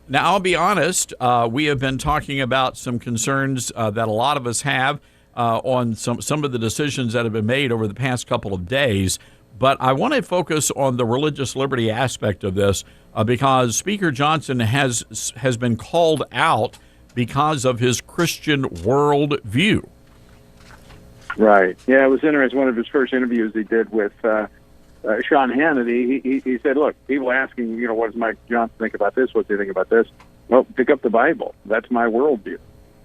Now, I'll be honest, we have been talking about some concerns that a lot of us have on some of the decisions that have been made over the past couple of days. But I want to focus on the religious liberty aspect of this because Speaker Johnson has been called out because of his Christian worldview. Right. Yeah, it was interesting. One of his first interviews he did with Sean Hannity, he said, look, people asking, what does Mike Johnson think about this? What do you think about this? Well, pick up the Bible. That's my worldview.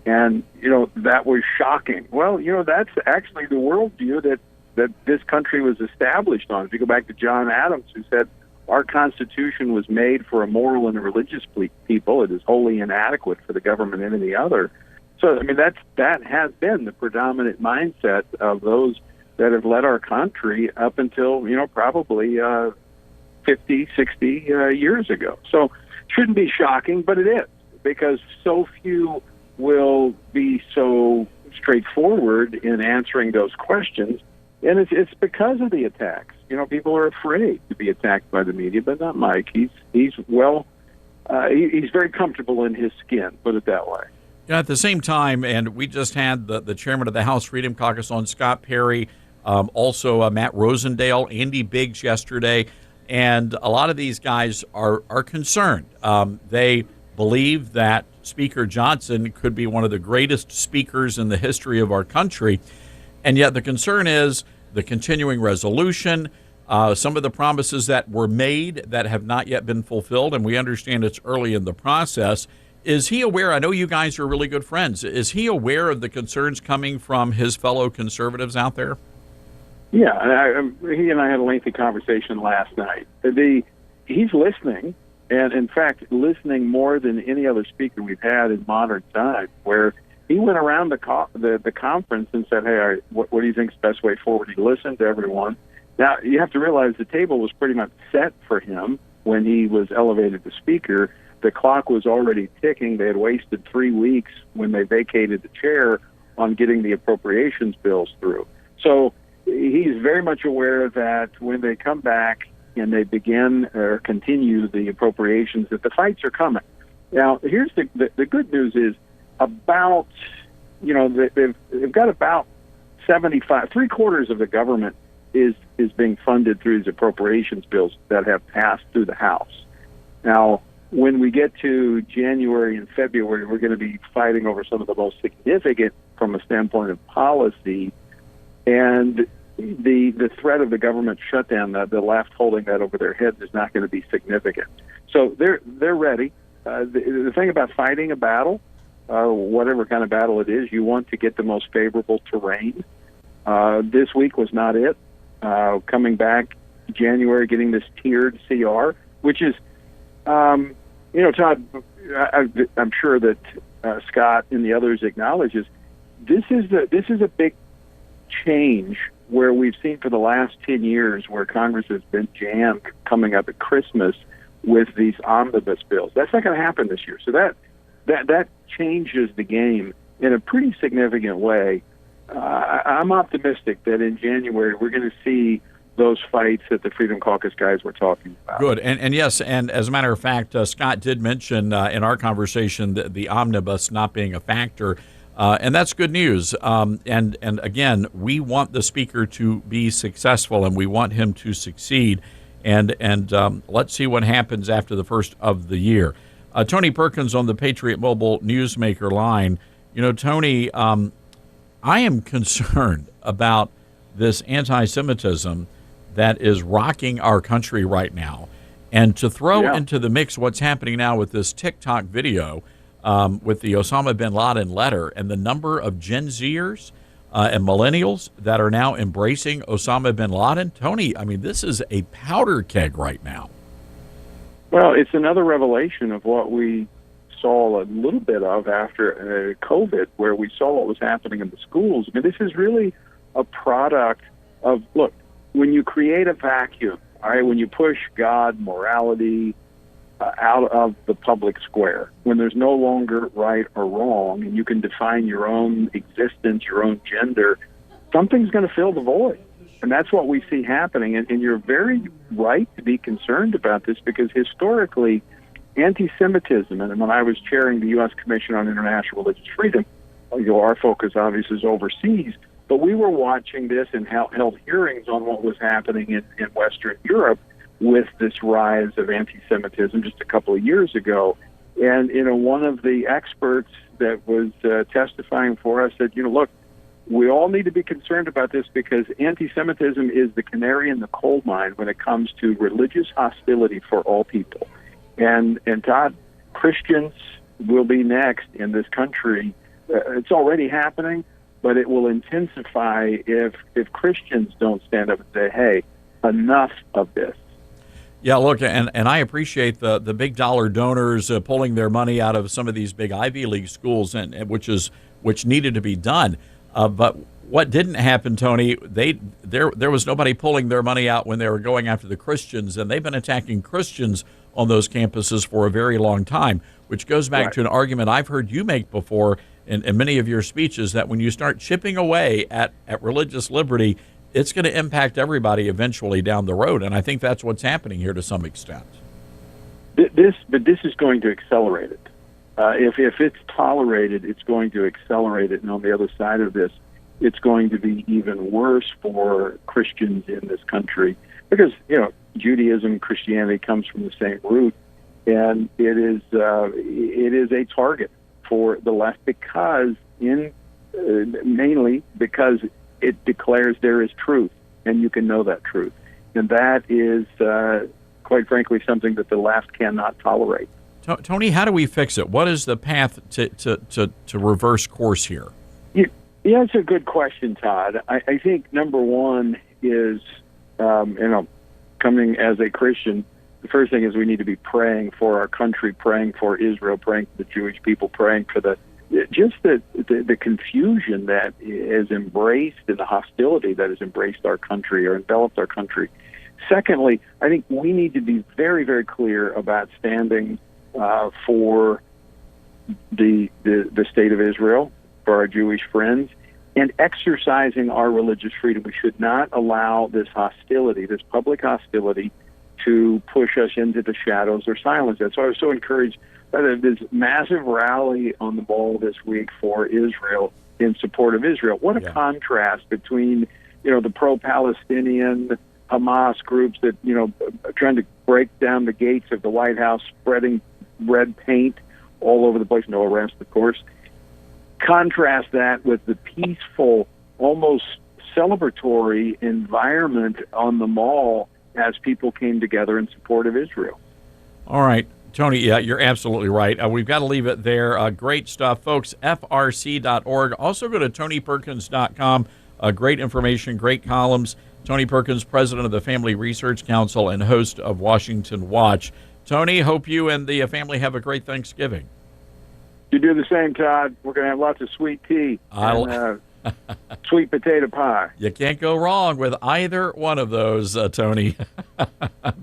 And, that was shocking. Well, that's actually the worldview that this country was established on. If you go back to John Adams, who said, our Constitution was made for a moral and a religious people. It is wholly inadequate for the government and any other. So, that has been the predominant mindset of those that have led our country up until, probably 50, 60 years ago. So shouldn't be shocking, but it is, because so few will be so straightforward in answering those questions. And it's because of the attacks. People are afraid to be attacked by the media, but not Mike. He's very comfortable in his skin, put it that way. At the same time, and we just had the chairman of the House Freedom Caucus on, Scott Perry, also Matt Rosendale, Andy Biggs yesterday, and a lot of these guys are concerned. They believe that Speaker Johnson could be one of the greatest speakers in the history of our country, and yet the concern is the continuing resolution, some of the promises that were made that have not yet been fulfilled, and we understand it's early in the process. Is he aware? I know you guys are really good friends. Is he aware of the concerns coming from his fellow conservatives out there? Yeah, he and I had a lengthy conversation last night. He's listening, and in fact, listening more than any other speaker we've had in modern times, where he went around the conference and said, hey, what do you think is the best way forward? He listened to everyone. Now, you have to realize the table was pretty much set for him when he was elevated to speaker. The clock was already ticking. They had wasted 3 weeks when they vacated the chair on getting the appropriations bills through. So he's very much aware that when they come back and they begin or continue the appropriations, that the fights are coming. Now, here's the good news is about, they've got about 75, three-quarters of the government is being funded through these appropriations bills that have passed through the House. Now, when we get to January and February, we're going to be fighting over some of the most significant from a standpoint of policy, and the threat of the government shutdown, the left holding that over their heads, is not going to be significant. So they're ready. The thing about fighting a battle, whatever kind of battle it is, you want to get the most favorable terrain. This week was not it. Coming back January, getting this tiered CR, which is, Todd, I'm sure that Scott and the others acknowledges this is a big change where we've seen for the last 10 years where Congress has been jammed coming up at Christmas with these omnibus bills. That's not going to happen this year. So that changes the game in a pretty significant way. I'm optimistic that in January we're going to see those fights that the Freedom Caucus guys were talking about. Good. And yes, and as a matter of fact, Scott did mention in our conversation the omnibus not being a factor, and that's good news. And again, we want the speaker to be successful, and we want him to succeed. And let's see what happens after the first of the year. Tony Perkins on the Patriot Mobile Newsmaker line. Tony, I am concerned about this anti-Semitism that is rocking our country right now. And to throw into the mix what's happening now with this TikTok video with the Osama bin Laden letter and the number of Gen Zers and millennials that are now embracing Osama bin Laden, Tony, this is a powder keg right now. Well, it's another revelation of what we saw a little bit of after COVID, where we saw what was happening in the schools. This is really a product of, look, when you create a vacuum, all right, when you push God, morality out of the public square, when there's no longer right or wrong, and you can define your own existence, your own gender, something's going to fill the void. And that's what we see happening. And you're very right to be concerned about this, because historically, anti-Semitism, and when I was chairing the U.S. Commission on International Religious Freedom, our focus obviously is overseas, but we were watching this and held hearings on what was happening in Western Europe with this rise of anti-Semitism just a couple of years ago. And, one of the experts that was testifying for us said, look, we all need to be concerned about this because anti-Semitism is the canary in the coal mine when it comes to religious hostility for all people. And Todd, Christians will be next in this country. It's already happening, but it will intensify if Christians don't stand up and say, hey, enough of this. Yeah, look, and I appreciate the big dollar donors pulling their money out of some of these big Ivy League schools, and which needed to be done. But what didn't happen, Tony? There was nobody pulling their money out when they were going after the Christians, and they've been attacking Christians on those campuses for a very long time. Which goes back to an argument I've heard you make before in many of your speeches, that when you start chipping away at religious liberty, it's going to impact everybody eventually down the road, and I think that's what's happening here to some extent. But this is going to accelerate it. If it's tolerated, it's going to accelerate it, and on the other side of this, it's going to be even worse for Christians in this country because Judaism, Christianity comes from the same root, and it is a target for the left because mainly because it declares there is truth, and you can know that truth. And that is, quite frankly, something that the left cannot tolerate. Tony, how do we fix it? What is the path to reverse course here? Yeah, it's a good question, Todd. I think number one is, coming as a Christian, the first thing is we need to be praying for our country, praying for Israel, praying for the Jewish people, praying for the confusion that is embraced and the hostility that has embraced our country or enveloped our country. Secondly, I think we need to be very, very clear about standing for the state of Israel, for our Jewish friends, and exercising our religious freedom. We should not allow this hostility, this public hostility, to push us into the shadows or silence it. So I was so encouraged by this massive rally on the Mall this week for Israel, in support of Israel. What a contrast between, the pro-Palestinian Hamas groups that, trying to break down the gates of the White House, spreading red paint all over the place, no arrest, of course. Contrast that with the peaceful, almost celebratory environment on the Mall as people came together in support of Israel. All right. Tony, yeah, you're absolutely right. We've got to leave it there. Great stuff, folks. FRC.org. Also go to TonyPerkins.com. Great information, great columns. Tony Perkins, president of the Family Research Council and host of Washington Watch. Tony, hope you and the family have a great Thanksgiving. You do the same, Todd. We're going to have lots of sweet tea and sweet potato pie. You can't go wrong with either one of those, Tony.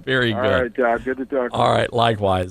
Very good. All right, Todd. Good to talk to you. All right, likewise.